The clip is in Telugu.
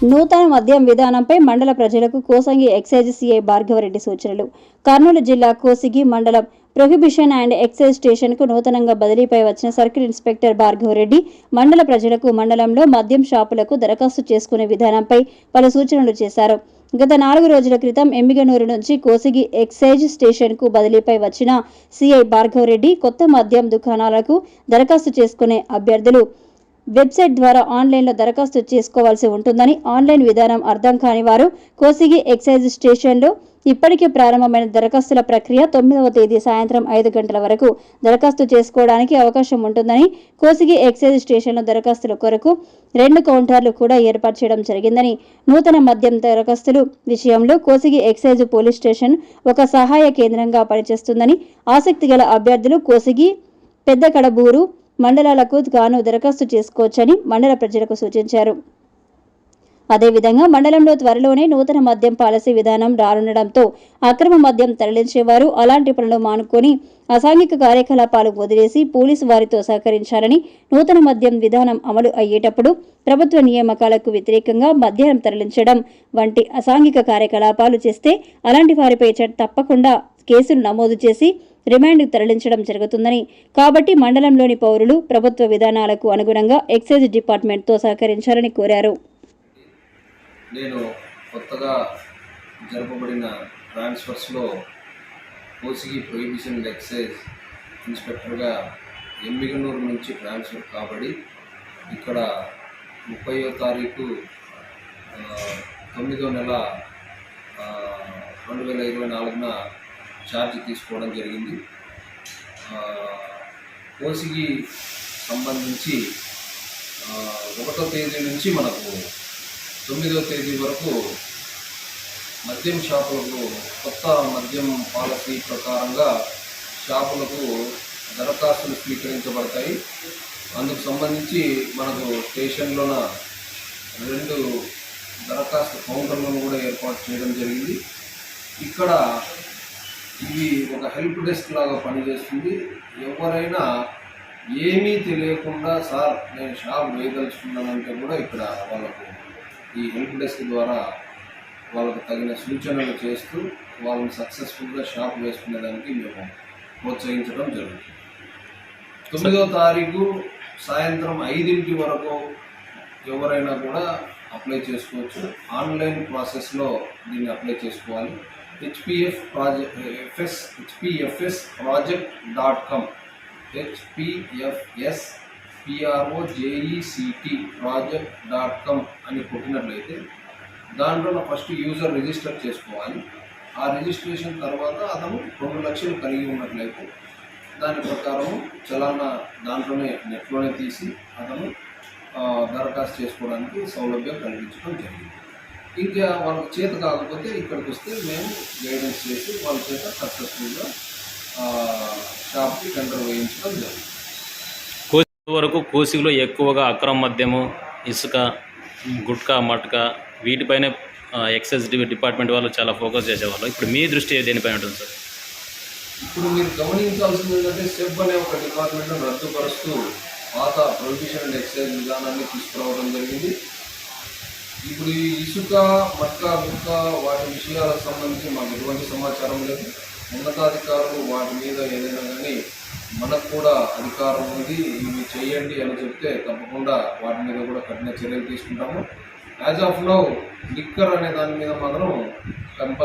నూతన మద్యం విధానంపై మండల ప్రజలకు కోసంగి ఎక్సైజ్ సిఐ భార్గవరెడ్డి సూచనలు. కర్నూలు జిల్లా కోసిగి మండలం ప్రొహిబిషన్ అండ్ ఎక్సైజ్ స్టేషన్కు నూతనంగా బదిలీపై వచ్చిన సర్కిల్ ఇన్స్పెక్టర్ భార్గవరెడ్డి మండల ప్రజలకు మండలంలో మద్యం షాపులకు దరఖాస్తు చేసుకునే విధానంపై పలు సూచనలు చేశారు. గత 4 రోజుల క్రితం ఎమ్మిగనూరు నుంచి కోసిగి ఎక్సైజ్ స్టేషన్కు బదిలీపై వచ్చిన సిఐ భార్గవరెడ్డి కొత్త మద్యం దుకాణాలకు దరఖాస్తు చేసుకునే అభ్యర్థులు వెబ్సైట్ ద్వారా ఆన్లైన్లో దరఖాస్తు చేసుకోవాల్సి ఉంటుందని, ఆన్లైన్ విధానం అర్థం కాని వారు కోసిగి ఎక్సైజ్ స్టేషన్లో ఇప్పటికే ప్రారంభమైన దరఖాస్తుల ప్రక్రియ 9వ తేదీ సాయంత్రం 5 గంటల వరకు దరఖాస్తు చేసుకోవడానికి అవకాశం ఉంటుందని, కోసిగి ఎక్సైజ్ స్టేషన్లో దరఖాస్తుల కొరకు 2 కౌంటర్లు కూడా ఏర్పాటు చేయడం జరిగిందని, నూతన మద్యం దరఖాస్తుల విషయంలో కోసిగి ఎక్సైజ్ పోలీస్ స్టేషన్ ఒక సహాయ కేంద్రంగా పనిచేస్తుందని, ఆసక్తి గల అభ్యర్థులు కోసిగి, పెద్ద కడబూరు మండలాలకు గాను దరఖాస్తు చేసుకోవచ్చని మండల ప్రజలకు సూచించారు. అదేవిధంగా మండలంలో త్వరలోనే నూతన మద్యం పాలసీ విధానం రానుండడంతో అక్రమ మద్యం తరలించేవారు అలాంటి పనులు మానుకొని అసాంఘిక కార్యకలాపాలు వదిలేసి పోలీసు వారితో సహకరించాలని, నూతన మద్యం విధానం అమలు అయ్యేటప్పుడు ప్రభుత్వ నియామకాలకు వ్యతిరేకంగా మద్యం తరలించడం వంటి అసాంఘిక కార్యకలాపాలు చేస్తే అలాంటి వారిపై తప్పకుండా కేసులు నమోదు చేసి రిమాండ్కు తరలించడం జరుగుతుందని, కాబట్టి మండలంలోని పౌరులు ప్రభుత్వ విధానాలకు అనుగుణంగా ఎక్సైజ్ డిపార్ట్మెంట్తో సహకరించాలని కోరారు. నేను కొత్తగా జరపబడిన ట్రాన్స్ఫర్స్లో కోసిగి ప్రొహిబిషన్ అండ్ ఎక్సైజ్ ఇన్స్పెక్టర్గా ఎమ్మిగనూరు నుంచి ట్రాన్స్ఫర్ కాబడి ఇక్కడ 30వ తారీఖు 9వ నెల 2024న ఛార్జ్ తీసుకోవడం జరిగింది. కోసిగి సంబంధించి 1వ తేదీ నుంచి మనకు 9వ తేదీ వరకు మద్యం షాపులకు కొత్త మద్యం పాలసీ ప్రకారంగా షాపులకు దరఖాస్తులు స్వీకరించబడతాయి. అందుకు సంబంధించి మనకు స్టేషన్లోన 2 దరఖాస్తు కౌంటర్లను కూడా ఏర్పాటు చేయడం జరిగింది. ఇక్కడ ఇది ఒక హెల్ప్ డెస్క్ లాగా పనిచేస్తుంది. ఎవరైనా ఏమీ తెలియకుండా సార్ నేను షాప్ వేయదలుచుకున్నానంటే కూడా ఇక్కడ వాళ్ళకు ఈ హెల్ప్ డెస్క్ ద్వారా వాళ్ళకు తగిన సూచనలు చేస్తూ వాళ్ళని సక్సెస్ఫుల్గా షాప్ వేసుకునేదానికి మేము ప్రోత్సహించడం జరుగుతుంది. 9వ తారీఖు సాయంత్రం 5 వరకు ఎవరైనా కూడా అప్లై చేసుకోవచ్చు. ఆన్లైన్ ప్రాసెస్లో దీన్ని అప్లై చేసుకోవాలి. hpfsproject.com hpfsproject.com అని కొట్టినట్లయితే దాంట్లో ఫస్ట్ యూజర్ రిజిస్టర్ చేసుకోవాలి. ఆ రిజిస్ట్రేషన్ తర్వాత అతను 2 లక్షలు కలిగి ఉన్నట్లయితే దాని ప్రకారం చలానా దాంట్లోనే నెట్లోనే తీసి అతను దరఖాస్తు చేసుకోవడానికి సౌలభ్యం కల్పించడం జరిగింది. ఇంకా వాళ్ళకి చేత కాకపోతే ఇక్కడికి వస్తే మేము గైడెన్స్ చేసి వాళ్ళ చేత సక్సెస్ఫుల్గా షాప్కి టెండర్ వేయించడం జరిగింది. కోసి వరకు కోసిలో ఎక్కువగా అక్రమ మద్యము, ఇసుక, గుట్కా, మట్కా వీటిపైనే ఎక్సైజ్ డిపార్ట్మెంట్ వాళ్ళు చాలా ఫోకస్ చేసేవాళ్ళు. ఇప్పుడు మీ దృష్టి దేనిపైన ఉంటుంది సార్? ఇప్పుడు మీరు గమనించాల్సింది ఏంటంటే సెబ్ అనే ఒక డిపార్ట్మెంట్ను రద్దుపరుస్తూ పాత ప్రొహిబిషన్ అండ్ ఎక్సైజ్ విధానాన్ని తీసుకురావడం జరిగింది. ఇప్పుడు ఈ ఇసుక, మట్కా, గుట్కా వాటి విషయాలకు సంబంధించి మాకు ఎటువంటి సమాచారం లేదు. ఉన్నతాధికారులు వాటి మీద ఏదైనా కానీ మనకు కూడా అధికారం ఉంది, ఇవి చేయండి అని చెప్తే తప్పకుండా వాటి మీద కూడా కఠిన చర్యలు తీసుకుంటాము. యాజ్ ఆఫ్ నౌ లిక్కర్ అనే దాని మీద మాత్రం